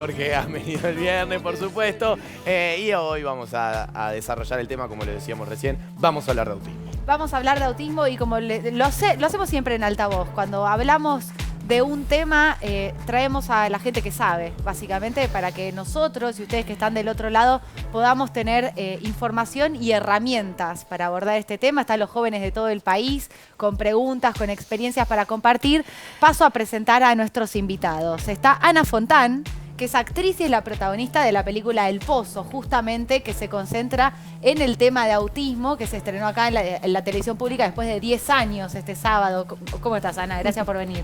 Porque han venido el viernes, por supuesto, y hoy vamos a desarrollar el tema, como le decíamos recién, vamos a hablar de autismo. Vamos a hablar de autismo y como lo hacemos siempre en altavoz. Cuando hablamos de un tema, traemos a la gente que sabe, básicamente, para que nosotros y ustedes que están del otro lado podamos tener información y herramientas para abordar este tema. Están los jóvenes de todo el país con preguntas, con experiencias para compartir. Paso a presentar a nuestros invitados. Está Ana Fontán, que es actriz y es la protagonista de la película El Pozo, justamente, que se concentra en el tema de autismo, que se estrenó acá en la televisión pública después de 10 años este sábado. ¿Cómo estás, Ana? Gracias por venir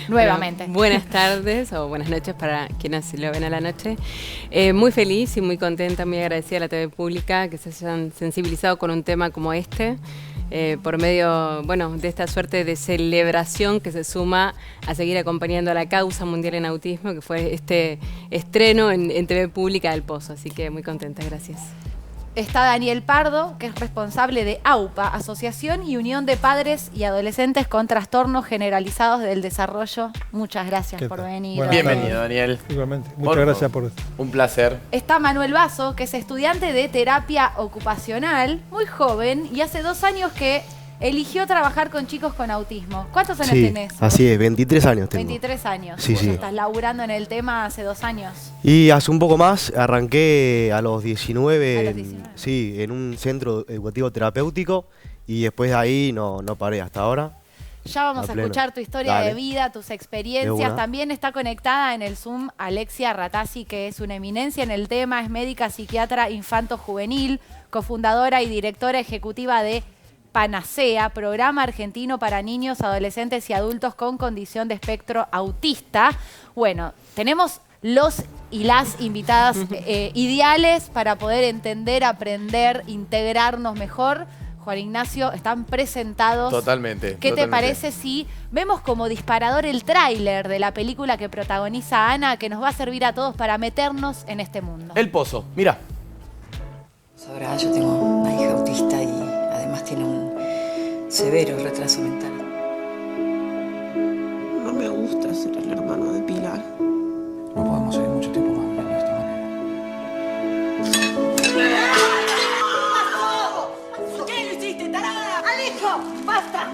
nuevamente. Bueno, buenas tardes o buenas noches para quienes lo ven a la noche. Muy feliz y muy contenta, muy agradecida a la TV pública que se hayan sensibilizado con un tema como este. Por medio, de esta suerte de celebración que se suma a seguir acompañando a la causa mundial en autismo, que fue este estreno en TV pública del Pozo. Así que muy contenta, gracias. Está Daniel Pardo, que es responsable de AUPA, Asociación y Unión de Padres y Adolescentes con Trastornos Generalizados del Desarrollo. Muchas gracias por venir. Bienvenido, Daniel. Igualmente. Muchas gracias por esto. Un placer. Está Manuel Basso, que es estudiante de terapia ocupacional, muy joven, y hace 2 años que eligió trabajar con chicos con autismo. ¿Cuántos años tenés? Así es, 23 años tengo. 23 años. Sí, sí. ¿Estás laburando en el tema hace 2 años? Y hace un poco más, arranqué a los 19, ¿A los 19? Sí, en un centro educativo terapéutico y después de ahí no paré hasta ahora. Ya vamos a escuchar tu historia de vida, tus experiencias. También está conectada en el Zoom Alexia Ratazzi, que es una eminencia en el tema, es médica psiquiatra infanto-juvenil, cofundadora y directora ejecutiva de Panacea, programa argentino para niños, adolescentes y adultos con condición de espectro autista. Bueno, tenemos los y las invitadas ideales para poder entender, aprender, integrarnos mejor. Juan Ignacio, están presentados. Totalmente. ¿Qué te parece si vemos como disparador el tráiler de la película que protagoniza Ana, que nos va a servir a todos para meternos en este mundo? El Pozo, mira. Ahora yo tengo una hija autista y además tiene un severo retraso mental. No me gusta ser el hermano de Pilar. No podemos seguir mucho tiempo más viviendo de esta manera. ¿Por qué lo hiciste, tarada? ¡Alejo! ¡Basta!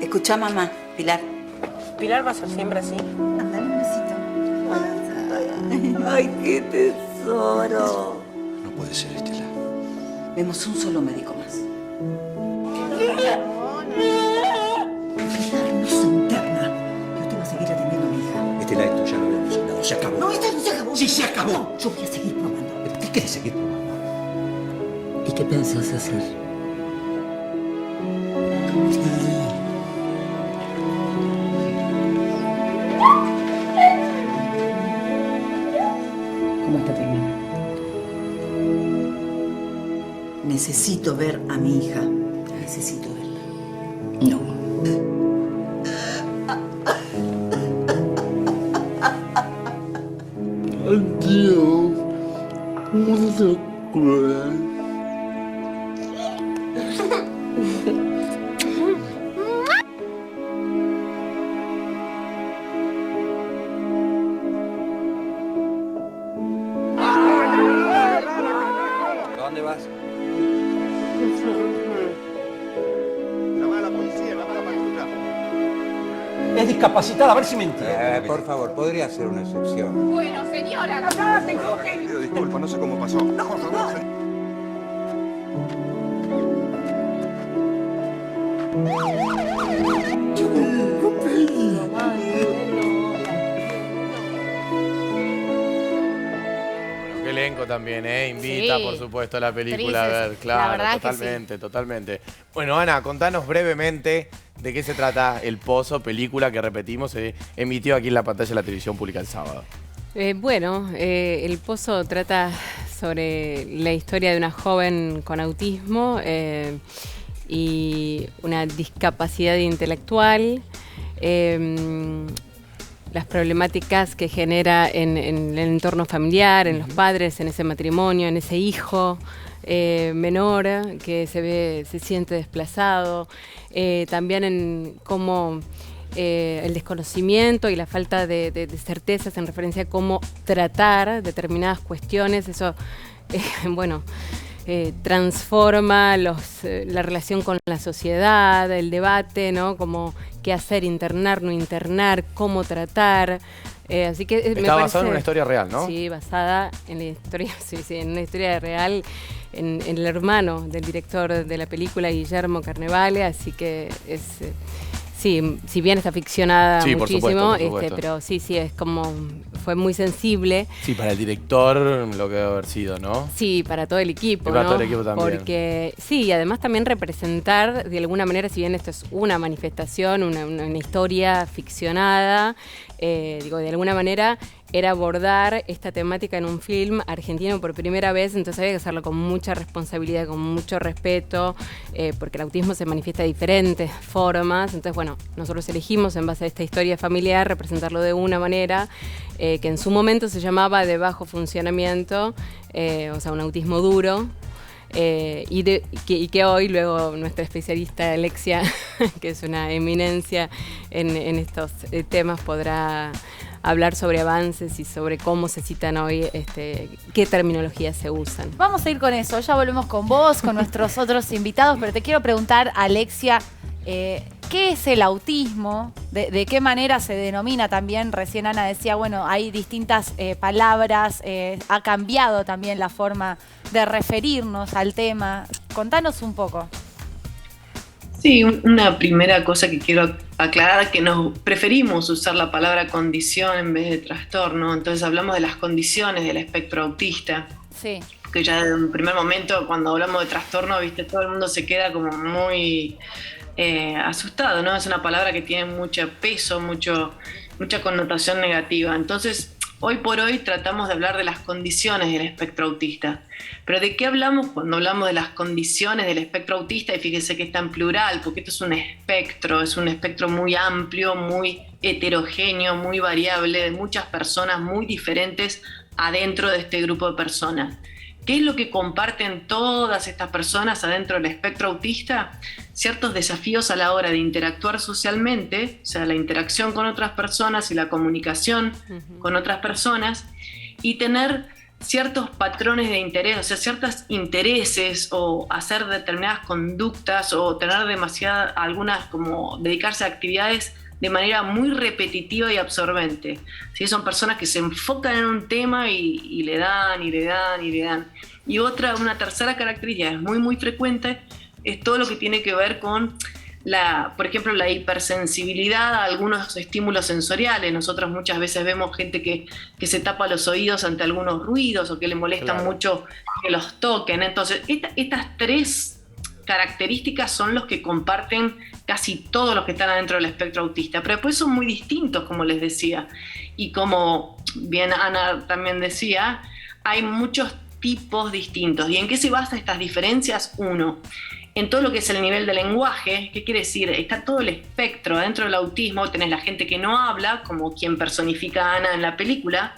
Escucha mamá, Pilar. ¿Pilar va a ser siempre así? Andale un besito. ¡Ay, qué tesoro! No puede ser, Estela. Vemos un solo médico más. Pilar no se interna. Yo te voy a seguir atendiendo a mi hija. Estela, esto ya lo habíamos hablado. Se acabó. No, esto no se acabó. Sí, se acabó. No, yo voy a seguir probando. ¿Pero qué querés seguir probando? ¿Y qué pensás hacer? ¿Cómo está tu hermana? Necesito ver a mi hija. Necesito verla. No. Adiós. No se cruel. ¿Dónde vas? Llamá a la policía, llamá a la patrulla. Es discapacitada, a ver si me entiende. Por favor, podría ser una excepción. Bueno, señora, la Pido disculpas, no sé cómo pasó. Por favor, Qué elenco también, invita, Sí. por supuesto, a la película a Actrices, ver. Claro, la verdad que totalmente, totalmente. Bueno, Ana, contanos brevemente de qué se trata El Pozo, película que repetimos, se emitió aquí en la pantalla de la televisión pública el sábado. El Pozo trata sobre la historia de una joven con autismo y una discapacidad intelectual, las problemáticas que genera en el entorno familiar, en los padres, en ese matrimonio, en ese hijo menor que se siente desplazado, también en cómo el desconocimiento y la falta de certezas en referencia a cómo tratar determinadas cuestiones. Eso, bueno, transforma la relación con la sociedad, el debate, ¿no? Como qué hacer, internar, no internar, cómo tratar. Así que Está basado en una historia real, ¿no? Sí, basada en la historia, sí, en una historia real, en el hermano del director de la película, Guillermo Carnevale, así que es... Sí, si bien está ficcionada Sí, muchísimo, por supuesto. pero sí, es como, fue muy sensible. Sí, para el director lo que debe haber sido, ¿no? Sí, para todo el equipo, Y para ¿no? todo el equipo también. Porque sí, y además también representar de alguna manera, si bien esto es una manifestación, una historia ficcionada, de alguna manera era abordar esta temática en un film argentino por primera vez, entonces había que hacerlo con mucha responsabilidad, con mucho respeto, porque el autismo se manifiesta de diferentes formas. Entonces, bueno, nosotros elegimos en base a esta historia familiar representarlo de una manera que en su momento se llamaba de bajo funcionamiento, o sea, un autismo duro. Y que hoy luego nuestra especialista Alexia, que es una eminencia en estos temas, podrá hablar sobre avances y sobre cómo se citan hoy, qué terminologías se usan. Vamos a ir con eso, ya volvemos con vos, con nuestros otros invitados, pero te quiero preguntar, Alexia, ¿qué es el autismo? ¿De qué manera se denomina también? Recién Ana decía, bueno, hay distintas palabras, ha cambiado también la forma de referirnos al tema. Contanos un poco. Sí, una primera cosa que quiero aclarar, que nos preferimos usar la palabra condición en vez de trastorno, entonces hablamos de las condiciones del espectro autista. Sí. Que ya en un primer momento, cuando hablamos de trastorno, viste, todo el mundo se queda como muy asustado, ¿no? Es una palabra que tiene mucho peso, mucha connotación negativa. Entonces, hoy por hoy tratamos de hablar de las condiciones del espectro autista. Pero ¿de qué hablamos cuando hablamos de las condiciones del espectro autista? Y fíjense que está en plural, porque esto es un espectro muy amplio, muy heterogéneo, muy variable, de muchas personas muy diferentes adentro de este grupo de personas. ¿Qué es lo que comparten todas estas personas adentro del espectro autista? Ciertos desafíos a la hora de interactuar socialmente, o sea, la interacción con otras personas y la comunicación con otras personas, y tener ciertos patrones de interés, o sea, ciertos intereses, o hacer determinadas conductas, o tener algunas, como dedicarse a actividades de manera muy repetitiva y absorbente. ¿Sí? Son personas que se enfocan en un tema y le dan. Y una tercera característica es muy frecuente, es todo lo que tiene que ver con por ejemplo, la hipersensibilidad a algunos estímulos sensoriales. Nosotros muchas veces vemos gente que se tapa los oídos ante algunos ruidos o que le molestan mucho que los toquen. Entonces, estas tres características son los que comparten casi todos los que están adentro del espectro autista, pero después son muy distintos, como les decía. Y como bien Ana también decía, hay muchos tipos distintos. ¿Y en qué se basan estas diferencias? Uno, en todo lo que es el nivel de lenguaje. ¿Qué quiere decir? Está todo el espectro. Dentro del autismo tenés la gente que no habla, como quien personifica a Ana en la película.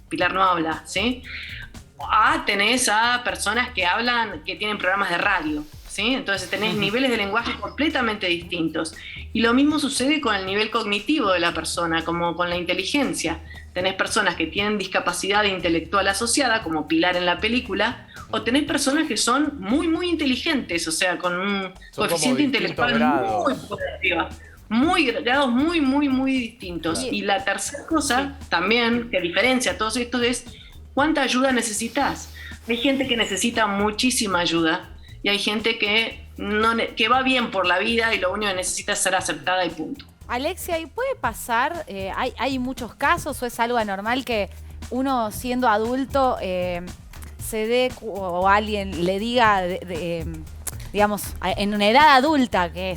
Pilar no habla, ¿sí? Tenés a personas que hablan, que tienen programas de radio, ¿sí? Entonces tenés niveles de lenguaje completamente distintos. Y lo mismo sucede con el nivel cognitivo de la persona, como con la inteligencia. Tenés personas que tienen discapacidad intelectual asociada, como Pilar en la película, o tenés personas que son muy inteligentes, o sea, con un coeficiente intelectual muy por arriba. Grados muy distintos. Y la tercera cosa también que diferencia todo esto es cuánta ayuda necesitas. Hay gente que necesita muchísima ayuda y hay gente que va bien por la vida y lo único que necesita es ser aceptada y punto. Alexia, ¿y puede pasar, hay muchos casos o es algo anormal que uno siendo adulto se dé o alguien le diga, digamos, en una edad adulta que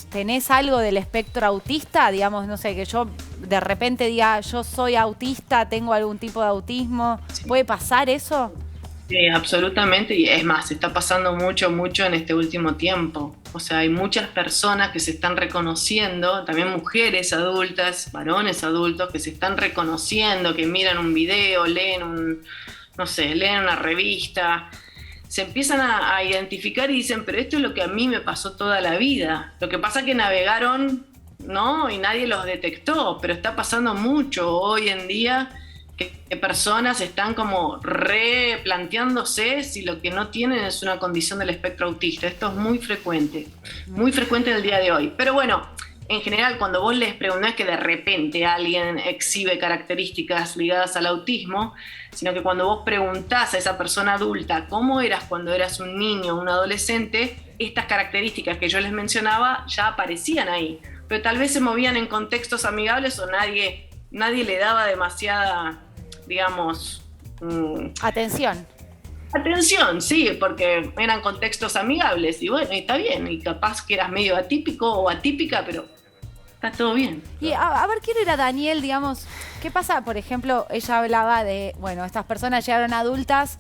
tenés algo del espectro autista, digamos, no sé, que yo de repente diga, yo soy autista, tengo algún tipo de autismo, ¿puede pasar eso? Sí, absolutamente, y es más, está pasando mucho en este último tiempo. O sea, hay muchas personas que se están reconociendo, también mujeres adultas, varones adultos que se están reconociendo, que miran un video, leen una revista, se empiezan a identificar y dicen, pero esto es lo que a mí me pasó toda la vida. Lo que pasa es que navegaron ¿no? Y nadie los detectó, pero está pasando mucho hoy en día que personas están como replanteándose si lo que no tienen es una condición del espectro autista. Esto es muy frecuente en el día de hoy. Pero bueno, en general, cuando vos les preguntás, que de repente alguien exhibe características ligadas al autismo, sino que cuando vos preguntás a esa persona adulta cómo eras cuando eras un niño o un adolescente, estas características que yo les mencionaba ya aparecían ahí, pero tal vez se movían en contextos amigables o nadie le daba demasiada, digamos... Atención. Atención, sí, porque eran contextos amigables y bueno, y está bien, y capaz que eras medio atípico o atípica, pero está todo bien. Y a ver, ¿quién era Daniel, digamos? ¿Qué pasa? Por ejemplo, ella hablaba de, bueno, estas personas llegaron adultas,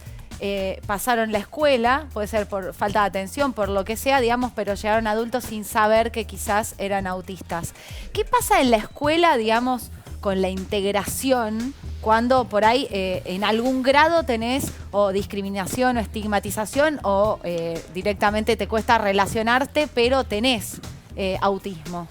pasaron la escuela, puede ser por falta de atención, por lo que sea, digamos, pero llegaron adultos sin saber que quizás eran autistas. ¿Qué pasa en la escuela, digamos, con la integración, cuando por ahí en algún grado tenés o discriminación o estigmatización o directamente te cuesta relacionarte, pero tenés autismo?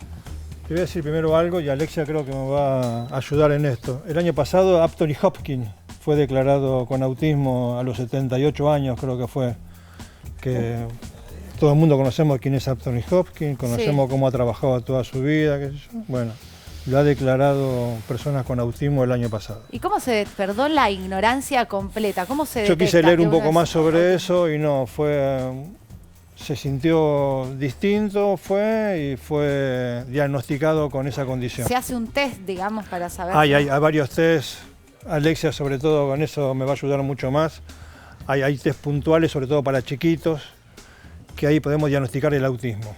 Te voy a decir primero algo y Alexia creo que me va a ayudar en esto. El año pasado Anthony Hopkins fue declarado con autismo a los 78 años, creo que fue. Que todo el mundo conocemos quién es Anthony Hopkins, conocemos cómo ha trabajado toda su vida, qué sé yo. Bueno, lo ha declarado personas con autismo el año pasado. ¿Y cómo perdón la ignorancia completa, cómo se detecta? Yo quise leer un poco más sobre eso y no, se sintió distinto, y fue diagnosticado con esa condición. ¿Se hace un test, digamos, para saber? Hay varios test, Alexia sobre todo con eso me va a ayudar mucho más. Hay test puntuales, sobre todo para chiquitos, que ahí podemos diagnosticar el autismo.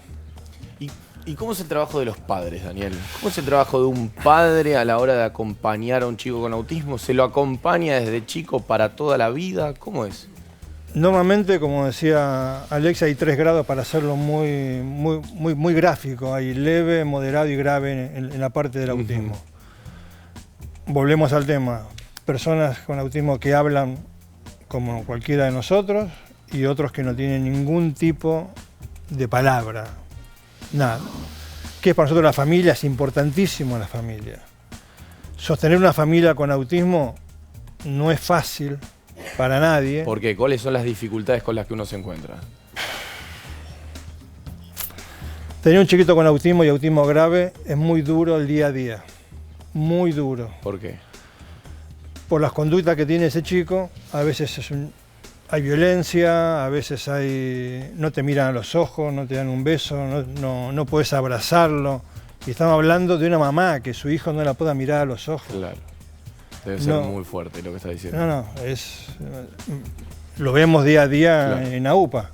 ¿Y cómo es el trabajo de los padres, Daniel? ¿Cómo es el trabajo de un padre a la hora de acompañar a un chico con autismo? ¿Se lo acompaña desde chico para toda la vida? ¿Cómo es? Normalmente, como decía Alexia, hay 3 grados para hacerlo muy gráfico. Hay leve, moderado y grave en la parte del autismo. Volvemos al tema. Personas con autismo que hablan como cualquiera de nosotros y otros que no tienen ningún tipo de palabra. Nada. ¿Qué es para nosotros la familia? Es importantísimo la familia. Sostener una familia con autismo no es fácil para nadie. ¿Por qué? ¿Cuáles son las dificultades con las que uno se encuentra? Tener un chiquito con autismo y autismo grave es muy duro el día a día. Muy duro. ¿Por qué? Por las conductas que tiene ese chico. A veces hay violencia, a veces no te miran a los ojos, no te dan un beso, no puedes abrazarlo. Y estamos hablando de una mamá que su hijo no la pueda mirar a los ojos. Claro. Debe ser muy fuerte lo que está diciendo. Lo vemos día a día en AUPA.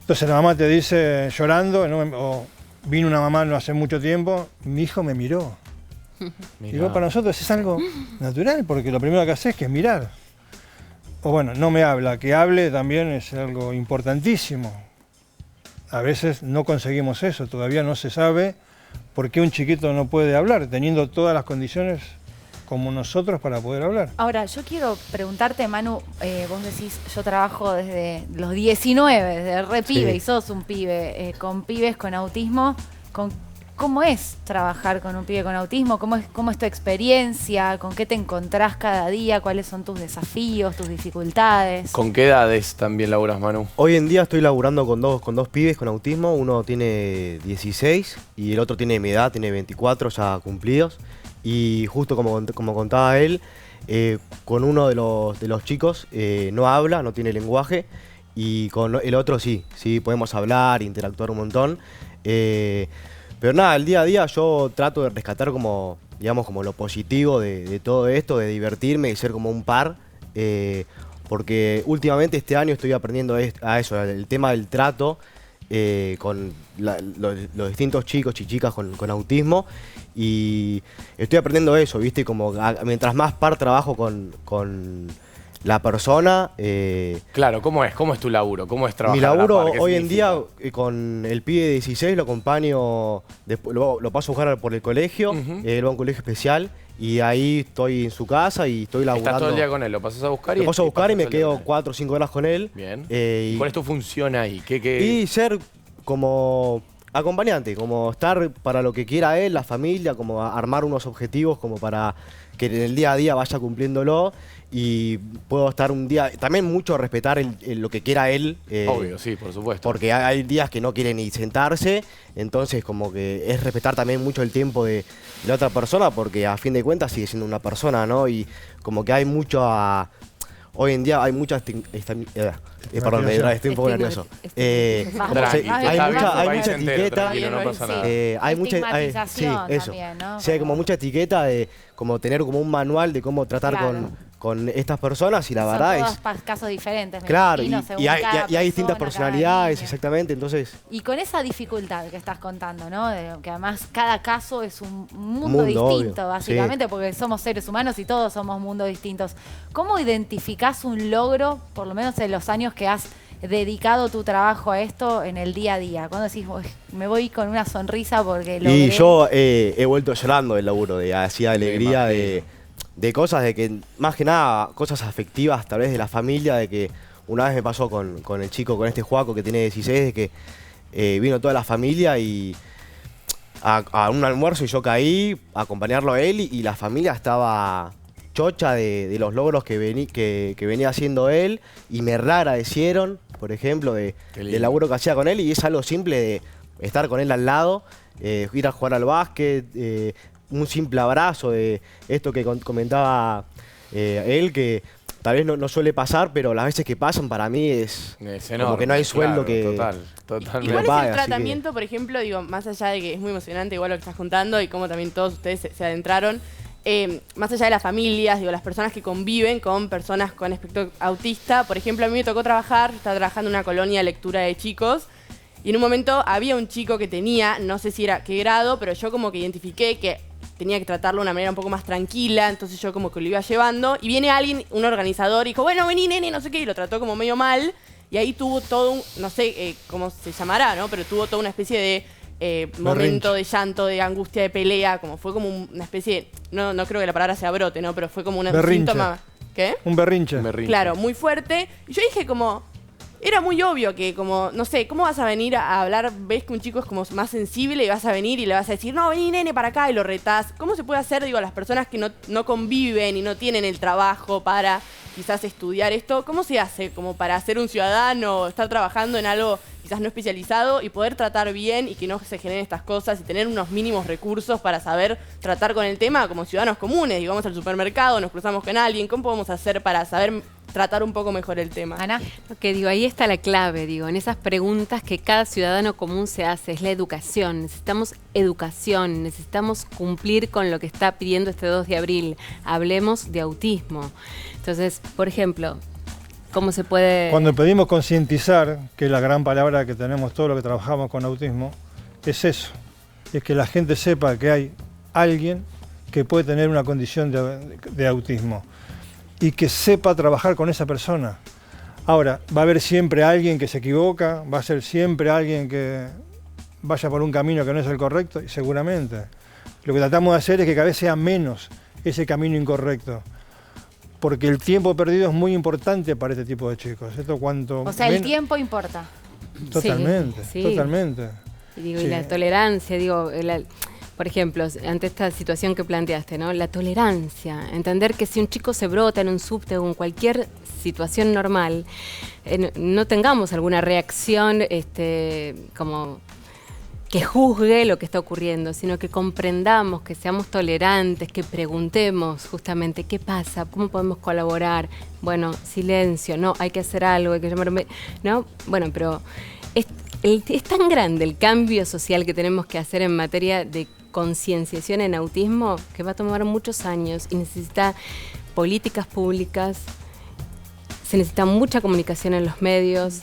Entonces la mamá te dice llorando, o vino una mamá no hace mucho tiempo, mi hijo me miró. Y para nosotros es algo natural, porque lo primero que haces es mirar. O bueno, no me habla, que hable también es algo importantísimo. A veces no conseguimos eso, todavía no se sabe por qué un chiquito no puede hablar, teniendo todas las condiciones como nosotros para poder hablar. Ahora, yo quiero preguntarte, Manu, vos decís, yo trabajo desde los 19, desde re pibe, y sos un pibe, con pibes con autismo. ¿Cómo es trabajar con un pibe con autismo? ¿Cómo es tu experiencia? ¿Con qué te encontrás cada día? ¿Cuáles son tus desafíos, tus dificultades? ¿Con qué edades también laburas, Manu? Hoy en día estoy laburando con dos pibes con autismo. Uno tiene 16 y el otro tiene mi edad, tiene 24 ya cumplidos. Y justo como contaba él, con uno de los chicos no habla, no tiene lenguaje, y con el otro sí podemos hablar, interactuar un montón. Pero nada, el día a día yo trato de rescatar como lo positivo de todo esto, de divertirme y ser como un par, porque últimamente este año estoy aprendiendo a eso, el tema del trato con los distintos chicos y chicas con autismo, y estoy aprendiendo eso, ¿viste? Como mientras más par trabajo con la persona... Claro, ¿cómo es tu laburo? ¿Cómo es trabajar? Mi laburo a la par? hoy en día con el pibe de 16 lo acompaño, lo paso a buscar por el colegio, él va a un colegio especial, y ahí estoy en su casa y estoy laburando. ¿Estás todo el día con él? ¿Lo pasas a buscar? Lo paso a buscar y me quedo 4 o 5 horas con él. Bien. ¿Cuál es tu función ahí? Y ser como acompañante, como estar para lo que quiera él, la familia, como armar unos objetivos como para que en el día a día vaya cumpliéndolo y puedo estar un día, también mucho respetar lo que quiera él. Obvio, sí, por supuesto. Porque hay días que no quiere ni sentarse, entonces como que es respetar también mucho el tiempo de la otra persona, porque a fin de cuentas sigue siendo una persona, ¿no? Y como que hay mucho hoy en día hay mucha perdón, estoy un poco nervioso. Hay mucha etiqueta. Hay mucha estigmatización eso. También, ¿no? Sí, hay como mucha etiqueta de como tener como un manual de cómo tratar con estas personas y la verdad Son es... todos casos diferentes. Me Claro, imagino, y hay según distintas cada personalidades, niño. exactamente, entonces... Y con esa dificultad que estás contando, ¿no? Que además cada caso es un mundo Mundo, distinto, obvio, básicamente, porque somos seres humanos y todos somos mundos distintos. ¿Cómo identificás un logro, por lo menos en los años que has dedicado tu trabajo a esto en el día a día? Cuando decís, me voy con una sonrisa porque logré... Y yo he vuelto llorando del laburo, de así alegría, de cosas, de que más que nada, cosas afectivas tal vez de la familia, de que una vez me pasó con el chico, con este Joaco que tiene 16, de que vino toda la familia y a un almuerzo y yo caí a acompañarlo a él y la familia estaba chocha de los logros que venía haciendo él y me agradecieron, por ejemplo, del laburo que hacía con él y es algo simple de estar con él al lado, ir a jugar al básquet, un simple abrazo de esto que comentaba él, que tal vez no suele pasar, pero las veces que pasan para mí es enorme, como que no hay sueldo claro, totalmente. ¿Y cuál es el tratamiento, por ejemplo, digo, más allá de que es muy emocionante igual lo que estás contando y cómo también todos ustedes se adentraron, más allá de las familias, digo, las personas que conviven con personas con espectro autista? Por ejemplo, a mí me tocó estaba trabajando en una colonia de lectura de chicos y en un momento había un chico que tenía, no sé si era qué grado, pero yo como que identifiqué que tenía que tratarlo de una manera un poco más tranquila, entonces yo como que lo iba llevando y viene alguien, un organizador, y dijo, bueno, vení, nene, no sé qué, y lo trató como medio mal y ahí tuvo todo un, no sé cómo se llamará, ¿no? Pero tuvo toda una especie de momento de llanto, de angustia, de pelea, como fue como una especie de, no creo que la palabra sea brote, ¿no? Pero fue como un síntoma. ¿Qué? Un berrinche. Claro, muy fuerte. Y yo dije como, era muy obvio que como, no sé, ¿cómo vas a venir a hablar? Ves que un chico es como más sensible y vas a venir y le vas a decir, no, vení nene para acá y lo retás. ¿Cómo se puede hacer, digo, a las personas que no conviven y no tienen el trabajo para quizás estudiar esto? ¿Cómo se hace como para ser un ciudadano, estar trabajando en algo quizás no especializado y poder tratar bien y que no se generen estas cosas y tener unos mínimos recursos para saber tratar con el tema como ciudadanos comunes? Digo, vamos al supermercado, nos cruzamos con alguien, ¿cómo podemos hacer para saber tratar un poco mejor el tema? Ana. Que digo, ahí está la clave, digo, en esas preguntas que cada ciudadano común se hace, es la educación. Necesitamos educación, necesitamos cumplir con lo que está pidiendo este 2 de abril. Hablemos de autismo. Entonces, por ejemplo, ¿cómo se puede...? Cuando pedimos concientizar, que es la gran palabra que tenemos todos los que trabajamos con autismo, es eso, es que la gente sepa que hay alguien que puede tener una condición de autismo y que sepa trabajar con esa persona. Ahora, va a haber siempre alguien que se equivoca, va a ser siempre alguien que vaya por un camino que no es el correcto, y seguramente. Lo que tratamos de hacer es que cada vez sea menos ese camino incorrecto, porque el tiempo perdido es muy importante para este tipo de chicos. Esto cuanto O sea, el tiempo importa. Totalmente, Sí. totalmente. Y digo, Sí. y la tolerancia, digo, por ejemplo, ante esta situación que planteaste, ¿no? La tolerancia, entender que si un chico se brota en un subte o en cualquier situación normal, no tengamos alguna reacción como que juzgue lo que está ocurriendo, sino que comprendamos, que seamos tolerantes, que preguntemos justamente qué pasa, cómo podemos colaborar. Bueno, silencio, no, hay que hacer algo, hay que llamarme, ¿no? Bueno, pero es tan grande el cambio social que tenemos que hacer en materia de concienciación en autismo que va a tomar muchos años y necesita políticas públicas, se necesita mucha comunicación en los medios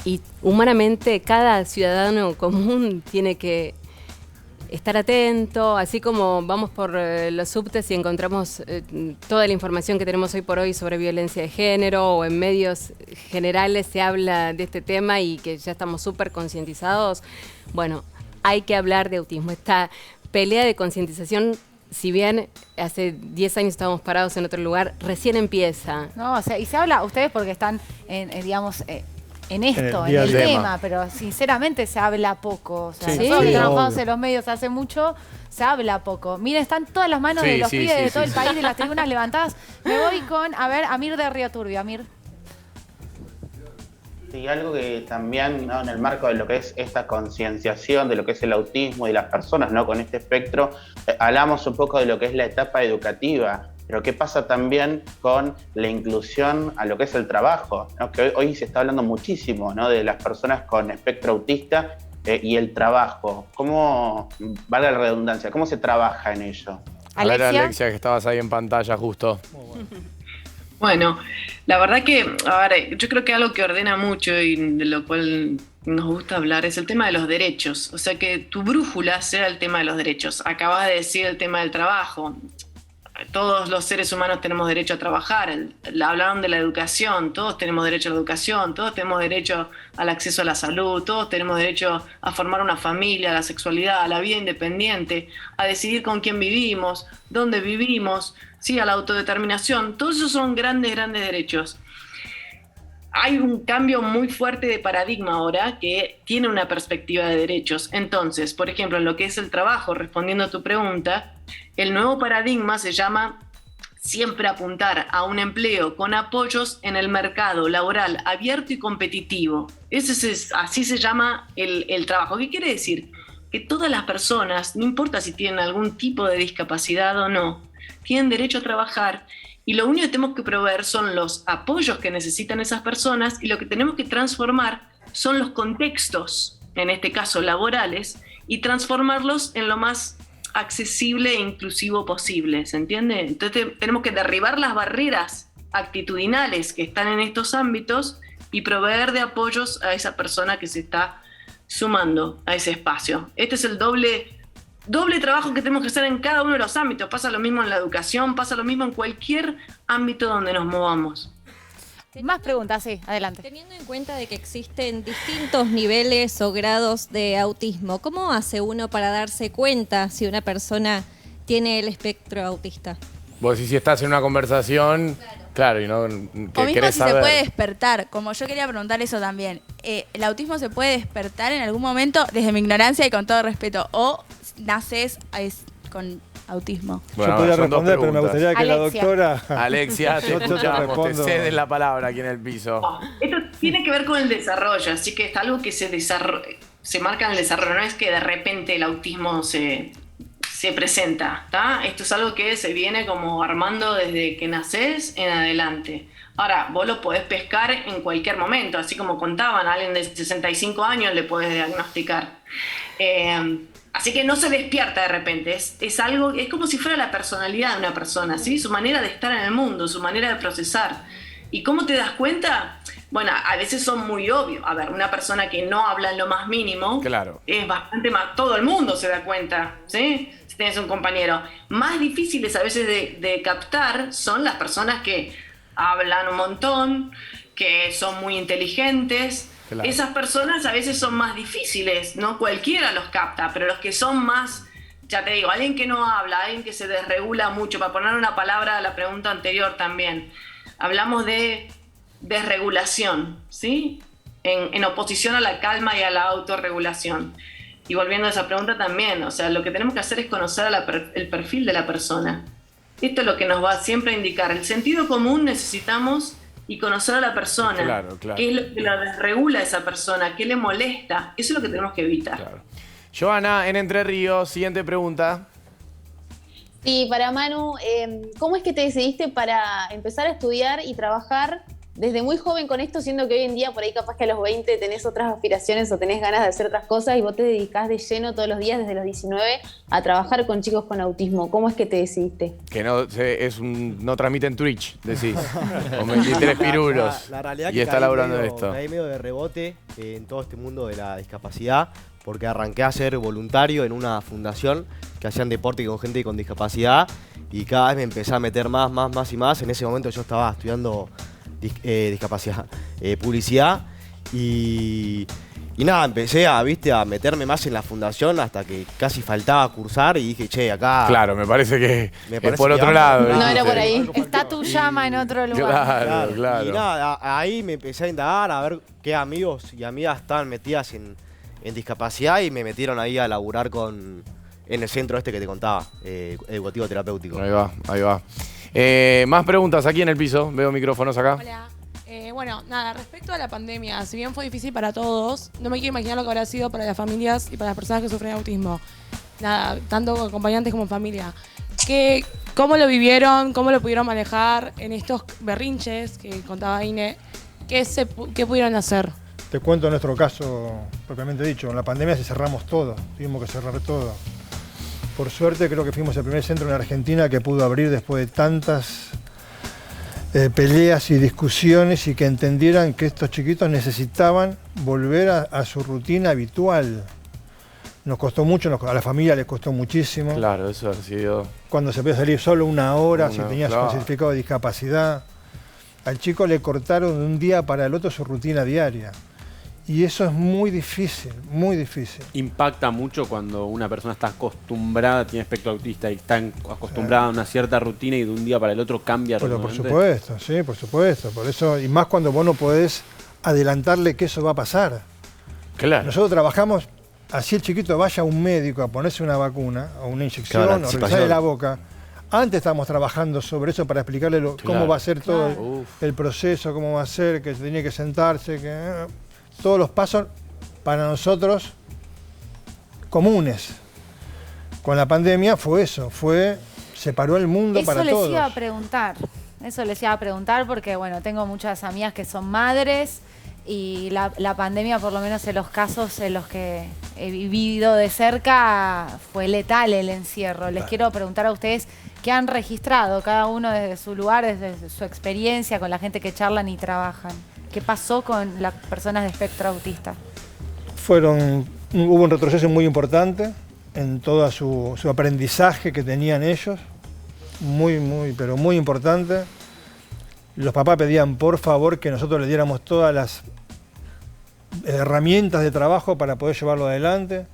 y humanamente cada ciudadano común tiene que estar atento, así como vamos por los subtes y encontramos toda la información que tenemos hoy por hoy sobre violencia de género o en medios generales se habla de este tema y que ya estamos súper concientizados. Bueno, hay que hablar de autismo. Esta pelea de concientización, si bien hace 10 años estábamos parados en otro lugar, recién empieza. No, o sea, y se habla, ustedes porque están, en esto, día a en el día. tema, pero sinceramente se habla poco. O sea, Sí, nosotros sí, que trabajamos obvio. en los medios hace mucho, se habla poco. Miren, están todas las manos de los pibes de todo el país, de las tribunas levantadas. Me voy con, a ver, Amir de Río Turbio. Amir. Sí, algo que también, ¿no?, en el marco de lo que es esta concienciación de lo que es el autismo y las personas, ¿no?, con este espectro, hablamos un poco de lo que es la etapa educativa, pero qué pasa también con la inclusión a lo que es el trabajo, ¿no?, que hoy se está hablando muchísimo, ¿no?, de las personas con espectro autista y el trabajo. ¿Cómo, valga la redundancia, cómo se trabaja en ello? A ver, Alexia, que estabas ahí en pantalla justo. Bueno, la verdad que, a ver, yo creo que algo que ordena mucho y de lo cual nos gusta hablar es el tema de los derechos. O sea, que tu brújula sea el tema de los derechos. Acabas de decir el tema del trabajo. Todos los seres humanos tenemos derecho a trabajar. Hablaron de la educación. Todos tenemos derecho a la educación. Todos tenemos derecho al acceso a la salud. Todos tenemos derecho a formar una familia, a la sexualidad, a la vida independiente, a decidir con quién vivimos, dónde vivimos, sí, a la autodeterminación. Todos esos son grandes, grandes derechos. Hay un cambio muy fuerte de paradigma ahora que tiene una perspectiva de derechos. Entonces, por ejemplo, en lo que es el trabajo, respondiendo a tu pregunta, el nuevo paradigma se llama siempre apuntar a un empleo con apoyos en el mercado laboral abierto y competitivo. Así se llama el trabajo. ¿Qué quiere decir? Que todas las personas, no importa si tienen algún tipo de discapacidad o no, tienen derecho a trabajar. Y lo único que tenemos que proveer son los apoyos que necesitan esas personas, y lo que tenemos que transformar son los contextos, en este caso laborales, y transformarlos en lo más accesible e inclusivo posible, ¿se entiende? Entonces tenemos que derribar las barreras actitudinales que están en estos ámbitos y proveer de apoyos a esa persona que se está sumando a ese espacio. Este es el doble trabajo que tenemos que hacer en cada uno de los ámbitos. Pasa lo mismo en la educación, pasa lo mismo en cualquier ámbito donde nos movamos. Más preguntas, sí, adelante. Teniendo en cuenta de que existen distintos niveles o grados de autismo, ¿cómo hace uno para darse cuenta si una persona tiene el espectro autista? Vos si estás en una conversación, claro, y no O mismo querés si saber. se puede despertar, como yo quería preguntar eso también. ¿El autismo se puede despertar en algún momento, desde mi ignorancia y con todo respeto, o naces con autismo? Bueno, yo podría son dos responder, pero me preguntas. gustaría que Alexia. la doctora... Alexia, te Yo te escuchamos, te respondo. cedes la palabra aquí en el piso. Esto tiene que ver con el desarrollo, así que es algo que se marca en el desarrollo, no es que de repente el autismo se presenta, ¿está? Esto es algo que se viene como armando desde que nacés en adelante. Ahora, vos lo podés pescar en cualquier momento, así como contaban, a alguien de 65 años le podés diagnosticar. Así que no se despierta de repente, es algo, es como si fuera la personalidad de una persona, ¿sí? Su manera de estar en el mundo, su manera de procesar. ¿Y cómo te das cuenta? Bueno, a veces son muy obvios. A ver, una persona que no habla en lo más mínimo, claro, es bastante más, todo el mundo se da cuenta, ¿sí? Si tienes un compañero. Más difíciles a veces de captar son las personas que hablan un montón, que son muy inteligentes. Claro. Esas personas a veces son más difíciles, no cualquiera los capta, pero los que son más, ya te digo, alguien que no habla, alguien que se desregula mucho, para poner una palabra a la pregunta anterior también, hablamos de desregulación, ¿sí? En oposición a la calma y a la autorregulación. Y volviendo a esa pregunta también, o sea, lo que tenemos que hacer es conocer el perfil de la persona. Esto es lo que nos va siempre a indicar. El sentido común necesitamos y conocer a la persona. Claro, claro. ¿Qué es lo que la desregula a esa persona? ¿Qué le molesta? Eso es lo que tenemos que evitar. Claro. Joana, en Entre Ríos, siguiente pregunta. Sí, para Manu, ¿cómo es que te decidiste para empezar a estudiar y trabajar desde muy joven con esto, siendo que hoy en día por ahí capaz que a los 20 tenés otras aspiraciones o tenés ganas de hacer otras cosas y vos te dedicás de lleno todos los días desde los 19 a trabajar con chicos con autismo? ¿Cómo es que te decidiste? Que no transmite en Twitch, decís. Con 23 pirulos. La realidad y que está laburando medio, esto. caí medio de rebote en todo este mundo de la discapacidad, porque arranqué a ser voluntario en una fundación que hacían deporte con gente con discapacidad y cada vez me empecé a meter más y más. En ese momento yo estaba estudiando publicidad y Y nada, empecé a meterme más en la fundación hasta que casi faltaba cursar y dije, che, acá... Claro, me parece que es por otro que lado. No ¿viste? era por ahí. Está tu llama en otro lugar. Claro. Y nada, ahí me empecé a indagar, a ver qué amigos y amigas estaban metidas en discapacidad y me metieron ahí a laburar en el centro este que te contaba, educativo terapéutico. Ahí va. Más preguntas aquí en el piso. Veo micrófonos acá. Hola. Bueno, nada, respecto a la pandemia, si bien fue difícil para todos, no me quiero imaginar lo que habrá sido para las familias y para las personas que sufren autismo. Nada, tanto acompañantes como familia. ¿Cómo lo vivieron? ¿Cómo lo pudieron manejar en estos berrinches que contaba Ine? ¿Qué pudieron hacer? Te cuento nuestro caso propiamente dicho. En la pandemia cerramos todo, tuvimos que cerrar todo. Por suerte creo que fuimos el primer centro en Argentina que pudo abrir después de tantas peleas y discusiones y que entendieran que estos chiquitos necesitaban volver a su rutina habitual. Nos costó mucho, a la familia les costó muchísimo. Claro, eso ha sido... Cuando se podía salir solo una hora, si tenías un certificado de discapacidad. Al chico le cortaron de un día para el otro su rutina diaria. Y eso es muy difícil, muy difícil. Impacta mucho cuando una persona está acostumbrada, tiene espectro autista y está acostumbrada a una cierta rutina y de un día para el otro cambia. Pero por supuesto, sí, por supuesto. Por eso, y más cuando vos no podés adelantarle que eso va a pasar. Claro. Nosotros trabajamos, así el chiquito vaya a un médico a ponerse una vacuna o una inyección Claro, o revisarle la boca. Antes estábamos trabajando sobre eso para explicarle cómo va a ser todo el proceso, cómo va a ser, que tenía que sentarse, todos los pasos para nosotros comunes. Con la pandemia fue eso, separó el mundo para todos. Eso les iba a preguntar porque, bueno, tengo muchas amigas que son madres y la pandemia, por lo menos en los casos en los que he vivido de cerca, fue letal el encierro. Les quiero preguntar a ustedes qué han registrado, cada uno desde su lugar, desde su experiencia, con la gente que charlan y trabajan. ¿Qué pasó con las personas de espectro autista? Hubo un retroceso muy importante en todo su aprendizaje que tenían ellos, pero muy importante. Los papás pedían por favor que nosotros les diéramos todas las herramientas de trabajo para poder llevarlo adelante.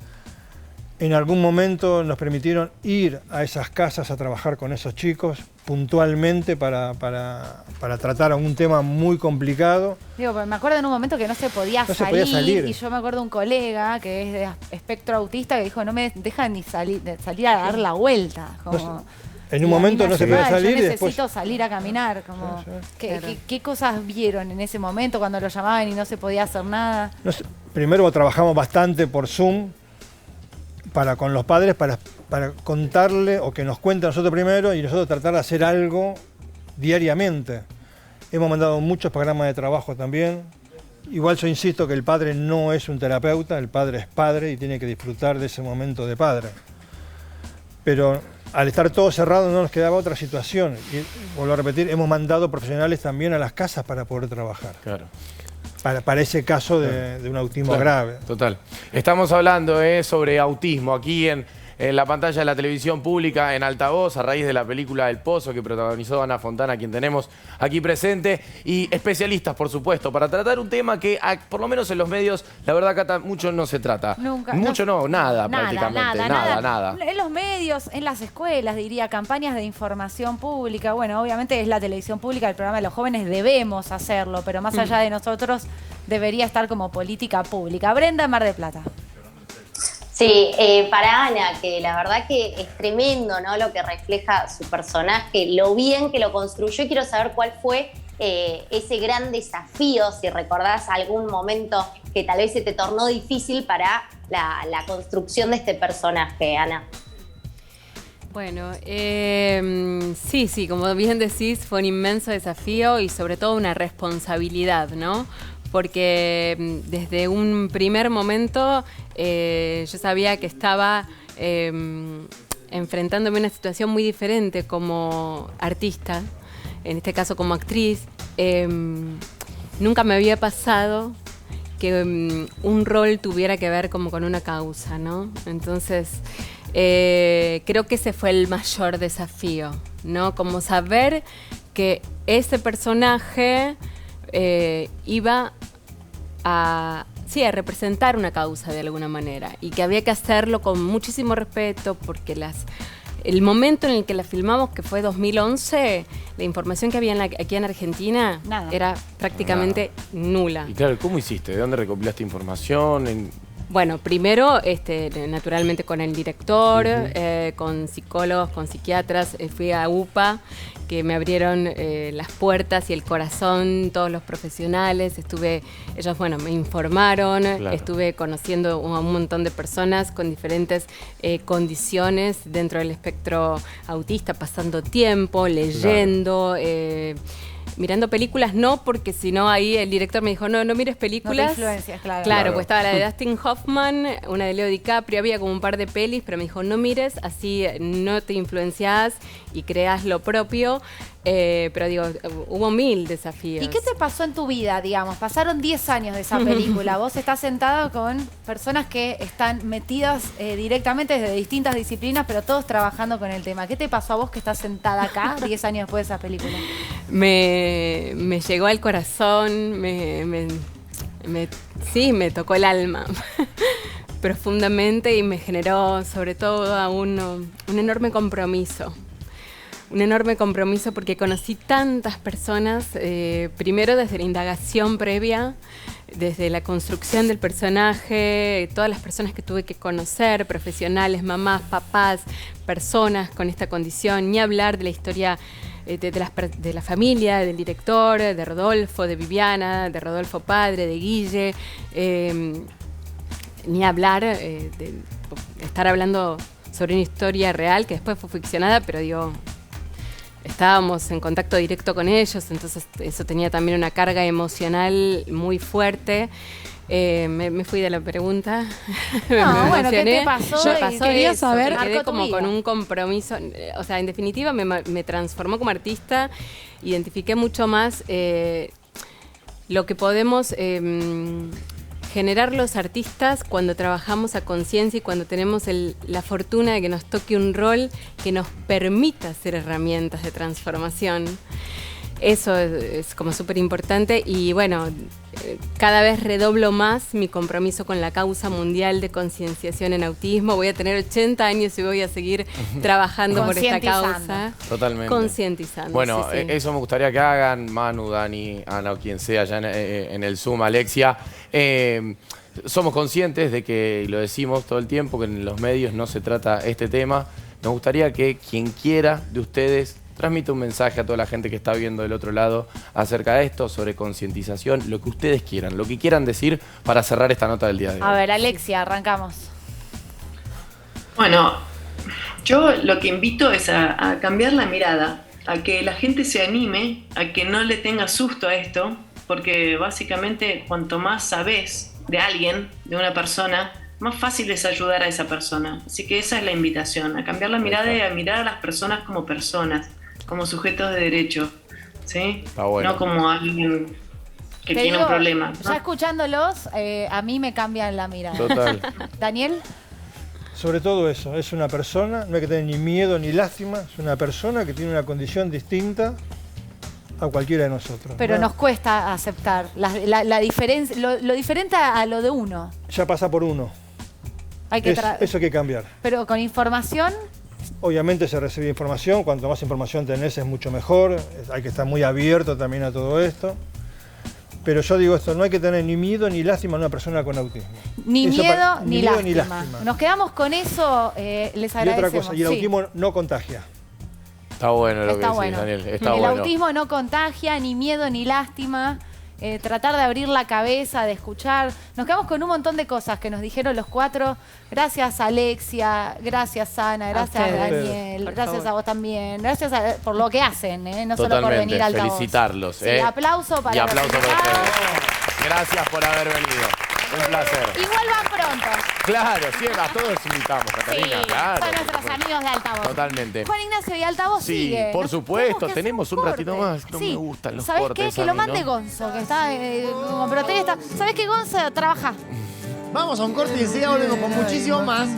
En algún momento nos permitieron ir a esas casas a trabajar con esos chicos puntualmente para tratar un tema muy complicado. Digo, me acuerdo en un momento que no se podía salir y yo me acuerdo de un colega que es de espectro autista que dijo, no me dejan ni salir a dar la vuelta. En un momento no se podía salir yo y después... necesito salir a caminar. ¿Qué cosas vieron en ese momento cuando lo llamaban y no se podía hacer nada? Primero trabajamos bastante por Zoom con los padres para contarle o que nos cuenten nosotros primero y nosotros tratar de hacer algo diariamente. Hemos mandado muchos programas de trabajo también. Igual yo insisto que el padre no es un terapeuta, el padre es padre y tiene que disfrutar de ese momento de padre. Pero al estar todo cerrado no nos quedaba otra situación. Y vuelvo a repetir, hemos mandado profesionales también a las casas para poder trabajar. Claro. Para ese caso de un autismo grave. Total. Estamos hablando sobre autismo aquí en la pantalla de la televisión pública en altavoz a raíz de la película El Pozo que protagonizó Ana Fontana, quien tenemos aquí presente, y especialistas, por supuesto, para tratar un tema que, por lo menos en los medios, la verdad, Cata, mucho no se trata. Nunca. Nada prácticamente. Nada. En los medios, en las escuelas, diría, campañas de información pública. Bueno, obviamente es la televisión pública, el programa de los jóvenes, debemos hacerlo, pero más allá de nosotros, debería estar como política pública. Brenda, Mar del Plata. Sí, para Ana, que la verdad que es tremendo, ¿no? Lo que refleja su personaje, lo bien que lo construyó, y quiero saber cuál fue ese gran desafío, si recordás algún momento que tal vez se te tornó difícil para la construcción de este personaje, Ana. Bueno, sí, como bien decís, fue un inmenso desafío y sobre todo una responsabilidad, ¿no? Porque desde un primer momento yo sabía que estaba enfrentándome a una situación muy diferente como artista, en este caso como actriz. Nunca me había pasado que un rol tuviera que ver como con una causa, ¿no? Entonces, creo que ese fue el mayor desafío, ¿no? Como saber que ese personaje iba a sí, a representar una causa de alguna manera y que había que hacerlo con muchísimo respeto porque el momento en el que la filmamos, que fue 2011, la información que había aquí en Argentina era prácticamente nula. Y claro, ¿cómo hiciste? ¿De dónde recopilaste información? Bueno, primero, naturalmente con el director, con psicólogos, con psiquiatras, fui a UPA, que me abrieron las puertas y el corazón, todos los profesionales, ellos, me informaron, estuve conociendo a un montón de personas con diferentes condiciones dentro del espectro autista, pasando tiempo, leyendo, mirando películas, no, porque si no ahí el director me dijo, no mires películas. No te influencias, claro. Claro, pues estaba la de Dustin Hoffman, una de Leo DiCaprio, había como un par de pelis, pero me dijo, no mires, así no te influencias y creas lo propio. Pero digo, hubo 1000 desafíos. ¿Y qué te pasó en tu vida, digamos? Pasaron 10 años de esa película. Vos estás sentado con personas que están metidas directamente desde distintas disciplinas, pero todos trabajando con el tema. ¿Qué te pasó a vos que estás sentada acá 10 años después de esa película? Me llegó al corazón, sí, me tocó el alma profundamente y me generó sobre todo un enorme compromiso. Un enorme compromiso porque conocí tantas personas, primero desde la indagación previa, desde la construcción del personaje, todas las personas que tuve que conocer, profesionales, mamás, papás, personas con esta condición, ni hablar de la historia de la familia, del director, de Rodolfo, de Viviana, de Rodolfo padre, de Guille, ni hablar de estar hablando sobre una historia real que después fue ficcionada, pero digo, estábamos en contacto directo con ellos, entonces eso tenía también una carga emocional muy fuerte. Me fui de la pregunta. No, bueno, ¿qué te pasó? Yo quería saber. Me quedé como con un compromiso. O sea, en definitiva me transformó como artista. Identifiqué mucho más lo que podemos generar los artistas cuando trabajamos a conciencia y cuando tenemos la fortuna de que nos toque un rol que nos permita ser herramientas de transformación. Eso es como súper importante y bueno, cada vez redoblo más mi compromiso con la causa mundial de concienciación en autismo. Voy a tener 80 años y voy a seguir trabajando por esta causa. Totalmente. Concientizando. Bueno, sí. Eso me gustaría que hagan Manu, Dani, Ana o quien sea allá en el Zoom, Alexia. Somos conscientes de que, y lo decimos todo el tiempo, que en los medios no se trata este tema. Nos gustaría que quien quiera de ustedes transmita un mensaje a toda la gente que está viendo del otro lado acerca de esto, sobre concientización, lo que ustedes quieran, lo que quieran decir para cerrar esta nota del día de hoy. A ver, Alexia, arrancamos. Bueno, yo lo que invito es a cambiar la mirada, a que la gente se anime, a que no le tenga susto a esto, porque básicamente cuanto más sabes de alguien, de una persona, más fácil es ayudar a esa persona. Así que esa es la invitación, a cambiar la mirada y a mirar a las personas como personas, como sujetos de derecho, ¿sí? Está bueno. No como alguien que tiene un problema, ¿no? Ya escuchándolos, a mí me cambian la mirada. Total. Daniel. Sobre todo eso, es una persona, no hay que tener ni miedo ni lástima, es una persona que tiene una condición distinta a cualquiera de nosotros. Pero nos cuesta aceptar la diferencia, lo diferente a lo de uno. Ya pasa por uno. Eso hay que cambiar. Pero con información. Obviamente se recibe información, cuanto más información tenés es mucho mejor, hay que estar muy abierto también a todo esto. Pero yo digo esto, no hay que tener ni miedo ni lástima a una persona con autismo. Ni miedo ni lástima. Nos quedamos con eso, les agradecemos. Y otra cosa, y el autismo no contagia. Está bueno lo que decís, Daniel. Está el bueno. autismo no contagia, ni miedo ni lástima. Tratar de abrir la cabeza, de escuchar. Nos quedamos con un montón de cosas que nos dijeron los cuatro. Gracias Alexia, gracias Ana, gracias Daniel, gracias a vos también. Gracias por lo que hacen, no solo por venir al altavoz. Felicitarlos. Sí, aplauso para y aplauso para ustedes. Gracias por haber venido. Un placer. Y vuelvan pronto. Claro, siempre a todos invitamos, Catalina. Sí, claro, son nuestros amigos de Altavoz. Totalmente. Juan Ignacio y Altavoz sí, sigue. por supuesto, tenemos un ratito más. No me gustan los ¿Sabés cortes. qué? Que lo mande Gonzo, que está con protesta. ¿Sabés qué, Gonzo? Trabaja. Vamos a un corte y enseguida volvemos con muchísimo más.